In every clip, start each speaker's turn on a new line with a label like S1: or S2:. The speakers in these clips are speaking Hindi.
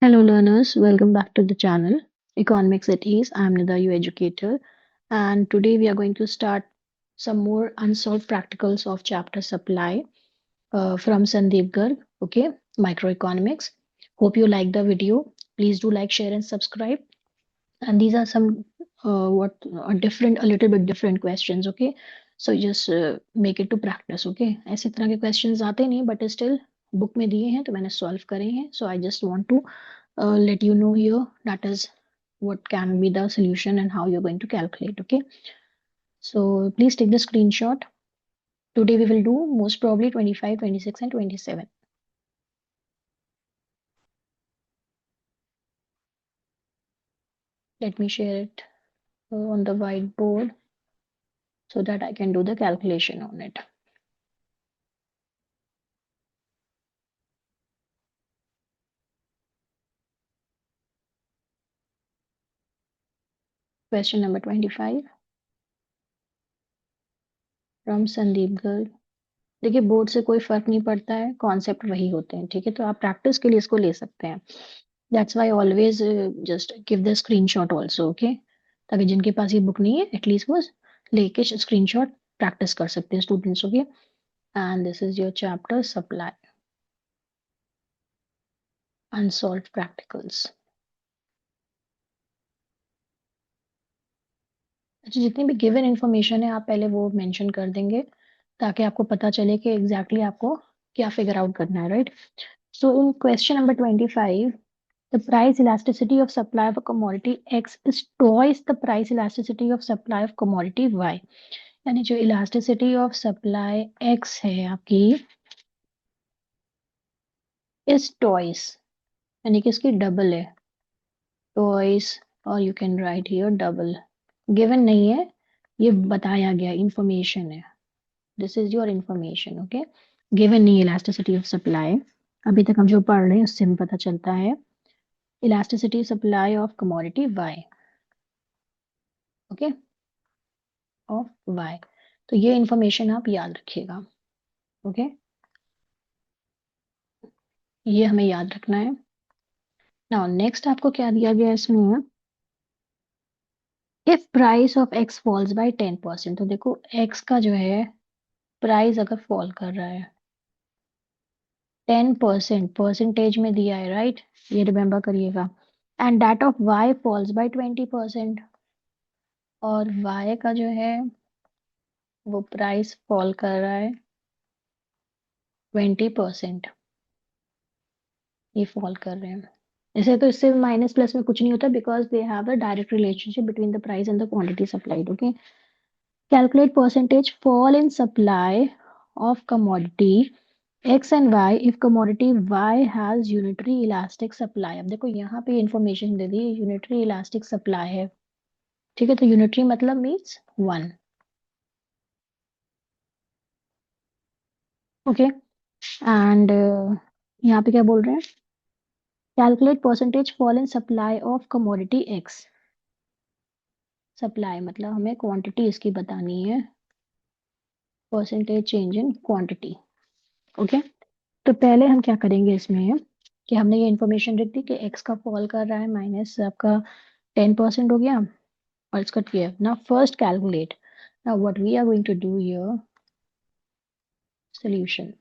S1: Hello, learners. Welcome back to the channel Economics at Ease. I'm Nida, your educator, and today we are going to start some more unsolved practicals of chapter supply from Sandeep Garg. Okay, microeconomics. Hope you like the video. Please do like, share, and subscribe. And these are some what are different, a little bit different questions. Okay, so just make it to practice. Okay, ऐसे तरह के questions आते नहीं, but still book में दिए हैं तो मैंने solve करे हैं. So I just want to let you know here that is what can be the solution and how you're going to calculate. Okay, so please take the screenshot. Today we will do most probably 25, 26, and 27. Let me share it on the whiteboard so that I can do the calculation on it. Question number 25 from Sandeep Garg. देखिए बोर्ड से कोई फर्क नहीं पड़ता है, कॉन्सेप्ट वही होते हैं. ठीक है, तो आप प्रैक्टिस के लिए इसको ले सकते हैं. That's why always just give the screenshot also. Okay, ताकि जिनके पास ये बुक नहीं है एटलीस्ट वो लेके स्क्रीनशॉट प्रैक्टिस कर सकते हैं students. Okay, and this is your chapter supply unsolved practicals. अच्छा, जितनी भी गिवन इन्फॉर्मेशन है आप पहले वो मेंशन कर देंगे ताकि आपको पता चले कि एग्जैक्टली आपको क्या फिगर आउट करना है. Right, so in question number 25, the price elasticity of supply of a commodity X is twice the price elasticity of supply of commodity Y. यानी जो elasticity of supply X है आपकी is twice, यानी कि इसकी डबल है. twice, और you can write here double. given नहीं है, ये बताया गया इंफॉर्मेशन है. This is your information. Okay, given नहीं elasticity of supply. अभी तक हम जो पढ़ रहे हैं उससे भी पता चलता है elasticity supply of commodity Y. Okay, of y. तो ये इंफॉर्मेशन आप याद रखिएगा. ओके, ये हमें याद रखना है. नाउ नेक्स्ट आपको क्या दिया गया इसमें, if price of X falls by 10%. तो देखो एक्स का जो है प्राइस अगर फॉल कर रहा है 10%, परसेंटेज में दिया है. राइट, ये रिमेम्बर करिएगा. And that of Y falls by 20%, और वाई का जो है वो प्राइस फॉल कर रहा है 20%. ये फॉल कर रहे हैं. ऐसे तो इससे माइनस प्लस में कुछ नहीं होता because they have a direct relationship between the price and the quantity supplied. Okay, calculate percentage fall in supply of commodity X and Y if commodity Y has unitary elastic supply. अब देखो यहाँ पे इंफॉर्मेशन दे दी यूनिटरी इलास्टिक सप्लाई है. ठीक है, तो यूनिटरी मतलब मीन्स 1. ओके, एंड यहाँ पे क्या बोल रहे हैं, calculate percentage fall in supply of commodity x. Supply मतलब हमें क्वांटिटी इसकी बतानी है, percentage change in quantity. Okay, तो पहले हम क्या करेंगे इसमें कि हमने ये इन्फॉर्मेशन रख दी कि एक्स का फॉल कर रहा है माइनस आपका 10% हो गया और इसका किया. ना first calculate. Now what we are going to do here, solution.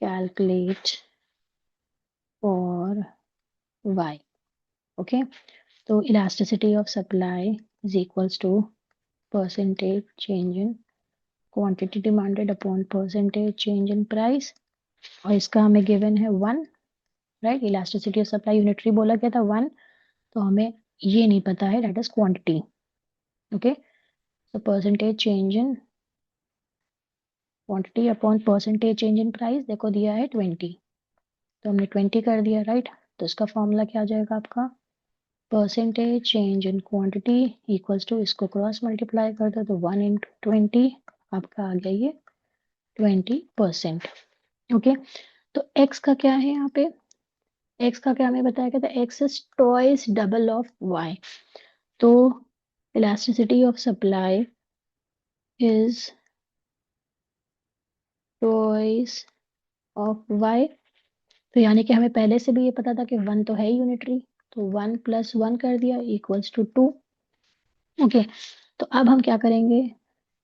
S1: Calculate for y. Okay, तो elasticity of supply is equals to percentage change in quantity demanded upon percentage change in price, और इसका हमें गिवन है 1. Right, elasticity of supply unitary बोला गया था 1, तो हमें ये नहीं पता है that is quantity. Okay, so percentage change in quantity upon percentage change in price देखो दिया है 20, तो हमने 20 कर दिया. राइट, तो इसका फॉर्मूला क्या आ जाएगा आपका, percentage change in quantity equals to, इसको क्रॉस मल्टीप्लाई कर दो तो 1 इंटू 20 आपका आ गया ये 20%. ओके, तो x का क्या है यहाँ पे, x का क्या हमें बताया गया था, x is twice double of y. तो elasticity of supply is choice of y। तो यानी कि हमें पहले से भी ये पता था कि वन तो है यूनिटरी, तो 1 + 1 कर दिया इक्वल्स टू 2। ओके, तो अब हम क्या करेंगे,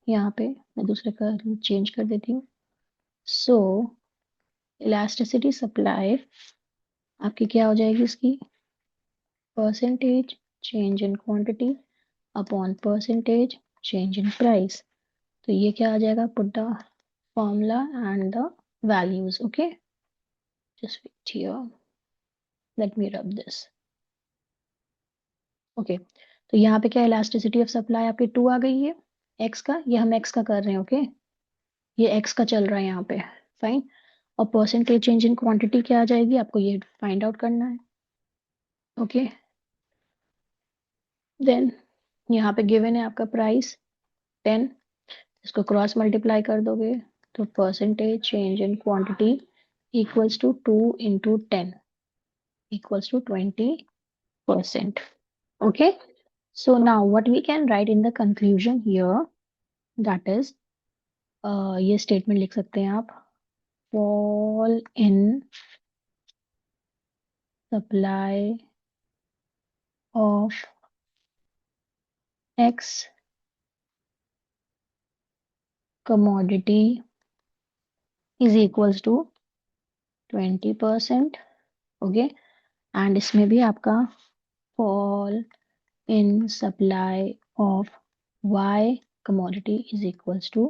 S1: यहाँ पे मैं दूसरे का चेंज कर देती हूँ। सो इलास्टिसिटी सप्लाई आपकी क्या हो जाएगी, इसकी percentage change in quantity upon percentage change in price. तो ये क्या आ जाएगा, put the formula and the values. Okay, just wait here, let me rub this. Okay, तो यहाँ पे क्या इलास्टिसिटी ऑफ सप्लाई आपकी 2 आ गई है एक्स का, ये हम एक्स का कर रहे हैं। ओके, ये एक्स का चल रहा है यहाँ पे, फाइन। और परसेंटेज चेंज इन क्वांटिटी क्या आ जाएगी, आपको ये फाइंड आउट करना है। ओके, देन यहाँ पे गिवन है आपका प्राइस 10, इसको क्रॉस मल्टीप्लाई कर दोगे तो percentage change in quantity equals to 2 × 10 equals to 20%। Okay, so now what we can write in the conclusion here, that is ये statement लिख सकते हैं आप, fall in supply of X commodity is equals to 20%। Okay, and इसमें भी आपका fall in supply of Y commodity is equals to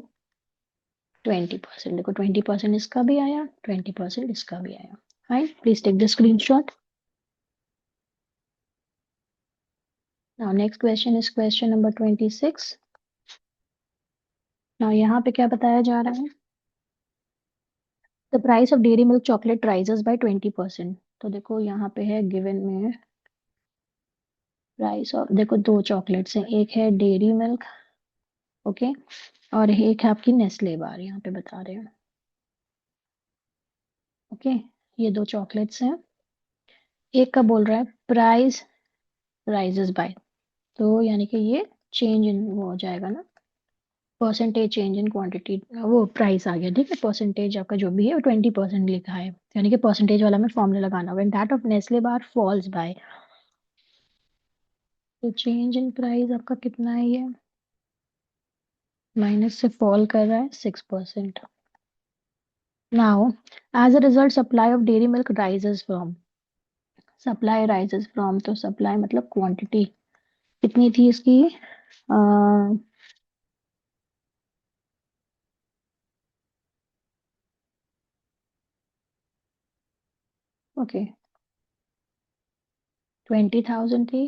S1: 20%। देखो 20% इसका भी आया, 20% इसका भी आया। Fine, please take the screenshot। Now next question is question number 26। Now यहाँ पे क्या बताया जा रहा है, the price of dairy milk chocolate rises by 20%। तो देखो यहाँ पे है गिवन में प्राइस ऑफ, देखो दो चॉकलेट्स हैं, एक है डेयरी मिल्क, ओके, और एक है आपकी नेस्ले बार, यहाँ पे बता रहे हैं। ओके, ये दो चॉकलेट्स हैं, एक का बोल रहा है प्राइस राइजेस बाय, तो यानी कि ये चेंज इन वो हो जाएगा ना, परसेंटेज चेंज इन क्वांटिटी, वो प्राइस आ गया, ठीक है। परसेंटेज आपका जो भी है वो 20% लिखा है, यानी कि परसेंटेज वाला में फॉर्मूला लगाना, when that of Nestle bar falls by, तो चेंज इन प्राइस आपका कितना है, ये माइनस से फॉल कर रहा है 6%। Now as a result supply of Dairy Milk rises from, supply rises from, तो सप्लाई मतलब क्वांटिटी कितनी थी इसकी, ओके 20,000 थी,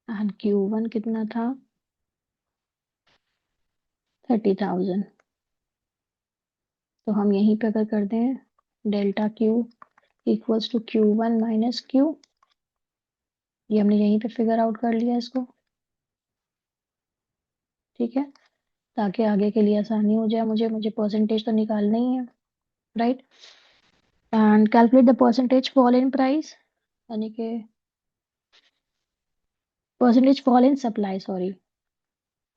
S1: एंड Q1 कितना था, 30,000। तो हम यहीं पे अगर कर दें delta Q equals to Q1 minus Q, ये हमने यहीं पे फिगर आउट कर लिया इसको, ठीक है, ताकि आगे के लिए आसानी हो जाए, मुझे मुझे परसेंटेज तो निकालना ही है, right. And calculate the percentage fall in price, यानी कि percentage fall in supply, sorry,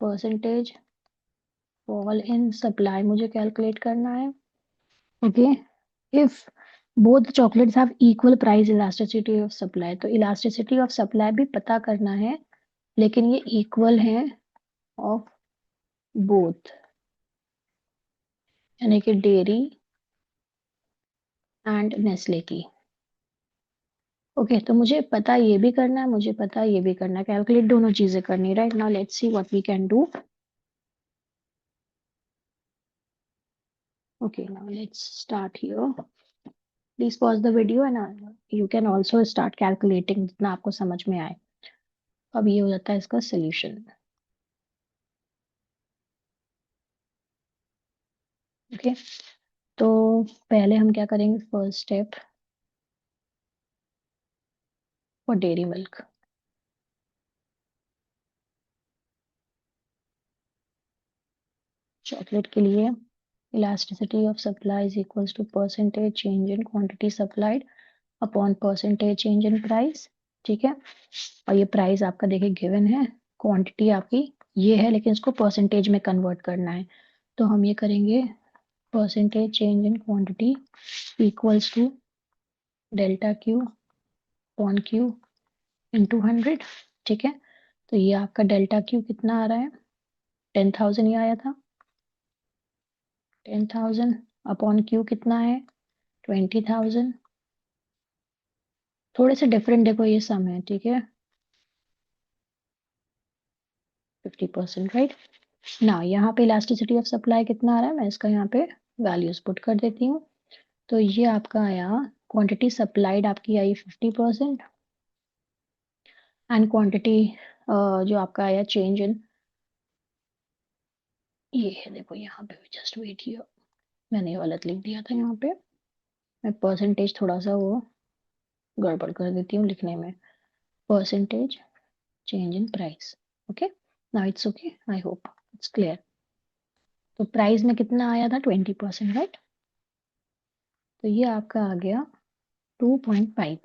S1: percentage fall in supply मुझे कैलकुलेट करना है। Okay, if both chocolates have equal price elasticity of supply, तो इलास्टिसिटी ऑफ सप्लाई भी पता करना है, लेकिन ये इक्वल है ऑफ बोथ, यानी कि डेयरी एंड नेस्ले की। ओके, तो मुझे पता ये भी करना है, मुझे पता ये भी करना है, कैलकुलेट दोनों चीजें करनी है, right. Now let's see what we can do. Okay, now let's start here, please pause the video and you can also start calculating जितना आपको समझ में आए। अब ये हो जाता है इसका सोल्यूशन। ओके, तो पहले हम क्या करेंगे, first step for Dairy Milk, chocolate के लिए elasticity of supply is equals to percentage change in quantity supplied upon percentage change in price, ठीक है। और ये प्राइस आपका देखिए गिवन है, क्वांटिटी आपकी ये है, लेकिन इसको परसेंटेज में कन्वर्ट करना है, तो हम ये करेंगे percentage change in quantity equals to delta Q upon Q into 100। ठीक है, तो ये आपका डेल्टा क्यू कितना आ रहा है, 10,000 ही आया था। 10,000 अपॉन क्यू कितना है, 20,000। थोड़े से डिफरेंट देखो ये सम है, ठीक है, 50%, राइट। ना यहाँ पे इलास्टिसिटी ऑफ सप्लाई कितना आ रहा है, मैं इसका यहाँ पे वैल्यूज पुट कर देती हूँ। तो ये आपका आया, क्वांटिटी सप्लाइड आपकी आई 50%, एंड क्वांटिटी जो आपका आया चेंज इन, ये है देखो यहाँ पे, जस्ट वेट हियर, मैंने गलत लिख दिया था यहाँ पे, मैं परसेंटेज थोड़ा सा वो गड़बड़ कर देती हूँ लिखने में। Percentage change in price, okay, now it's okay, I hope it's clear. तो प्राइस में कितना आया था, 20%, राइट। तो ये आपका आ गया 2.5।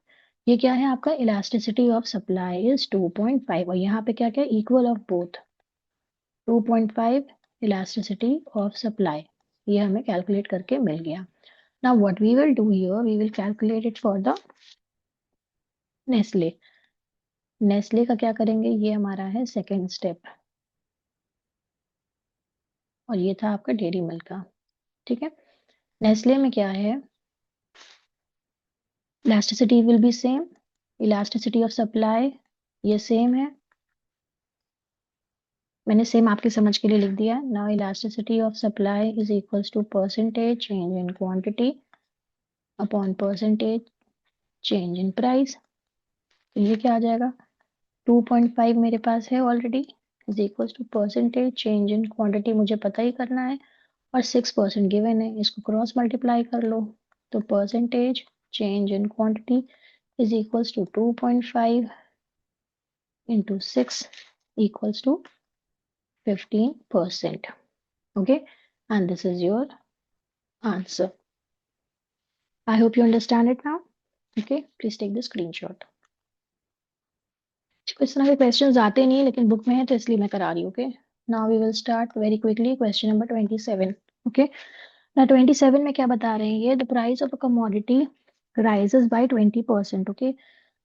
S1: ये क्या है आपका, इलास्टिसिटी ऑफ सप्लाई इज 2.5, और यहाँ पे क्या क्या, equal of both, 2.5 elasticity of supply, ये हमें कैलकुलेट करके मिल गया। Now what we will do here, we will calculate it for the Nestle. Nestle का क्या करेंगे, ये हमारा है सेकेंड स्टेप, और ये था आपका डेयरी मिल्क का। ठीक है, नेस्ले में क्या है, elasticity will be same, elasticity of supply ये सेम है, मैंने सेम आपकी समझ के लिए लिख दिया। Now elasticity of supply is equals to percentage change in quantity upon percentage change in price. तो ये क्या आ जाएगा, 2.5 मेरे पास है already, is equals to percentage change in quantity मुझे पता ही करना है, और 6% गिवन है, इसको क्रॉस मल्टीप्लाई कर लो। तो percentage change in quantity is equals to 2.5 into 6 equals to 15%, okay, and this is your answer. I hope you understand it now. Okay, please take the screenshot. कुछ इस तरह के क्वेश्चंस आते नहीं है, लेकिन बुक में है तो इसलिए मैं करा रही हूँ। Okay, now we will start very quickly question number 27। Okay, ना 27 में क्या बता रहे हैं ये, the price of a commodity rises by 20%। Okay,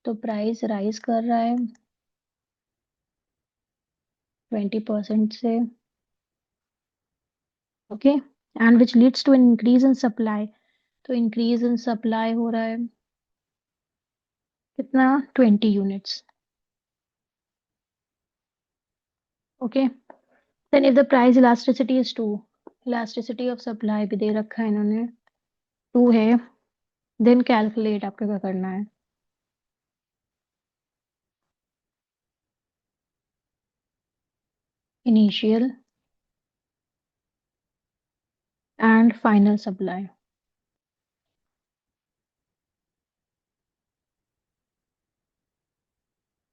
S1: तो प्राइस राइज कर रहा है 20% से, okay, and which leads to an increase in supply. तो इंक्रीज इन सप्लाई हो रहा है कितना, 20 units. Okay, then if the price elasticity is 2, elasticity of supply भी दे रखा है इन्होंने, 2 है, देन कैलकुलेट आपको क्या करना है, initial and final supply.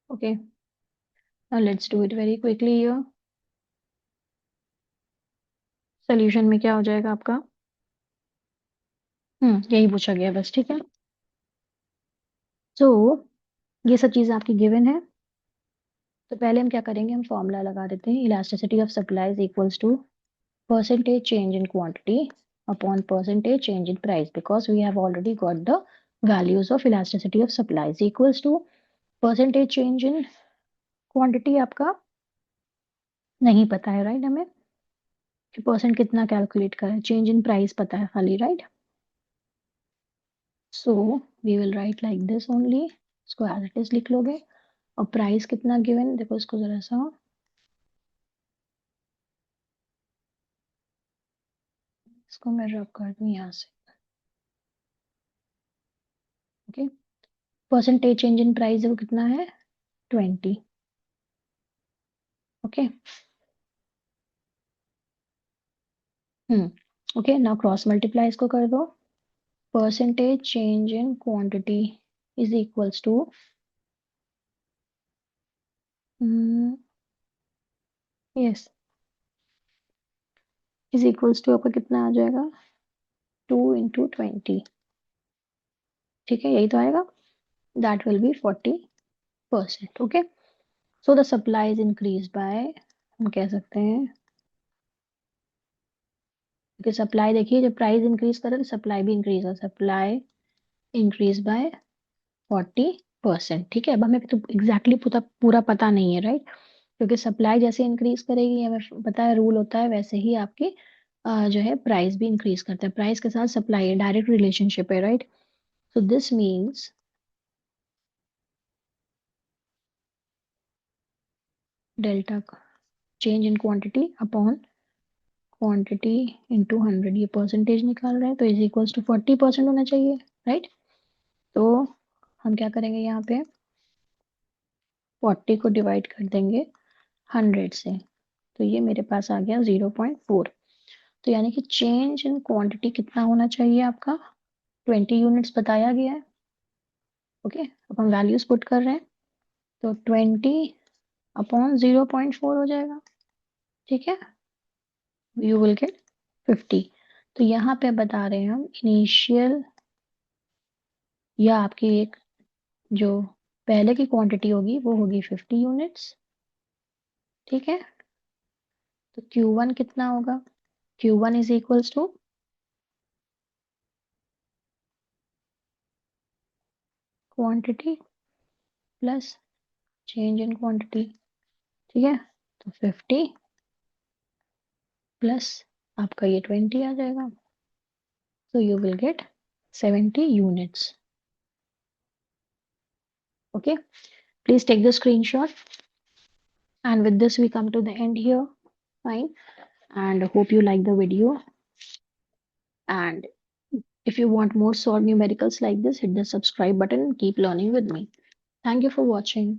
S1: Okay, now let's do it very quickly here. Solution में क्या हो जाएगा आपका, यही पूछा गया बस, ठीक है। सो ये सब चीज़ आपकी गिवन है, तो पहले हम क्या करेंगे, हम फॉर्मूला लगा देते हैं, elasticity of supply is equals to percentage change in quantity upon percentage change in price, because we have already got the values of elasticity of supply is equals to percentage change in quantity आपका नहीं पता है, राइट, हमें कि परसेंट कितना कैलकुलेट करें, चेंज इन प्राइस पता है खाली, right. So we will write like this only, इसको एज इट इज लिख लोगे, और प्राइस कितना गिवन, देखो इसको जरा सा, इसको मैं रब कर दूं यहाँ से। Okay, percentage change in price वो कितना है, 20। Okay, okay, now cross multiply इसको कर दो, percentage change in quantity is equals to, yes, is equals to आपका कितना आ जाएगा, 2 इंटू 20, ठीक है, यही तो आएगा, that will be 40%। Okay, so the supply is increase by, हम कह सकते हैं क्योंकि सप्लाई देखिए जब प्राइस इंक्रीज करे तो सप्लाई भी इंक्रीज हो, सप्लाई इंक्रीज बाय 40%। ठीक है, अब हमें तो एग्जैक्टली पूरा पूरा पता नहीं है, राइट? क्योंकि सप्लाई जैसे इंक्रीज करेगी, हमें पता है रूल होता है, वैसे ही आपकी जो है प्राइस भी इंक्रीज करता है। प्राइस के साथ सप्लाई डायरेक्ट रिलेशनशिप है, right? So this means delta change in quantity upon quantity into 100, ये परसेंटेज निकाल रहे हैं तो इज इक्वल्स टू 40% होना चाहिए, राइट? तो हम क्या करेंगे यहाँ पे, 40 को डिवाइड कर देंगे 100 से, तो ये मेरे पास आ गया 0.4। तो यानी कि चेंज इन क्वांटिटी कितना होना चाहिए आपका, 20 यूनिट्स बताया गया है। ओके, अब हम वैल्यूज पुट कर रहे हैं, तो 20 अपॉन 0.4 हो जाएगा। ठीक है, यू विल गेट 50। तो यहाँ पे बता रहे हैं हम इनिशियल, या आपकी एक जो पहले की क्वांटिटी होगी वो होगी 50 यूनिट्स। ठीक है, तो Q1 कितना होगा, Q1 is equals to quantity plus change in quantity. ठीक है, तो 50 प्लस आपका ये 20 आ जाएगा, so you will get 70 units. Okay, please take the screenshot, and with this we come to the end here. Fine, and hope you like the video, and if you want more solved numericals like this, hit the subscribe button and keep learning with me. Thank you for watching.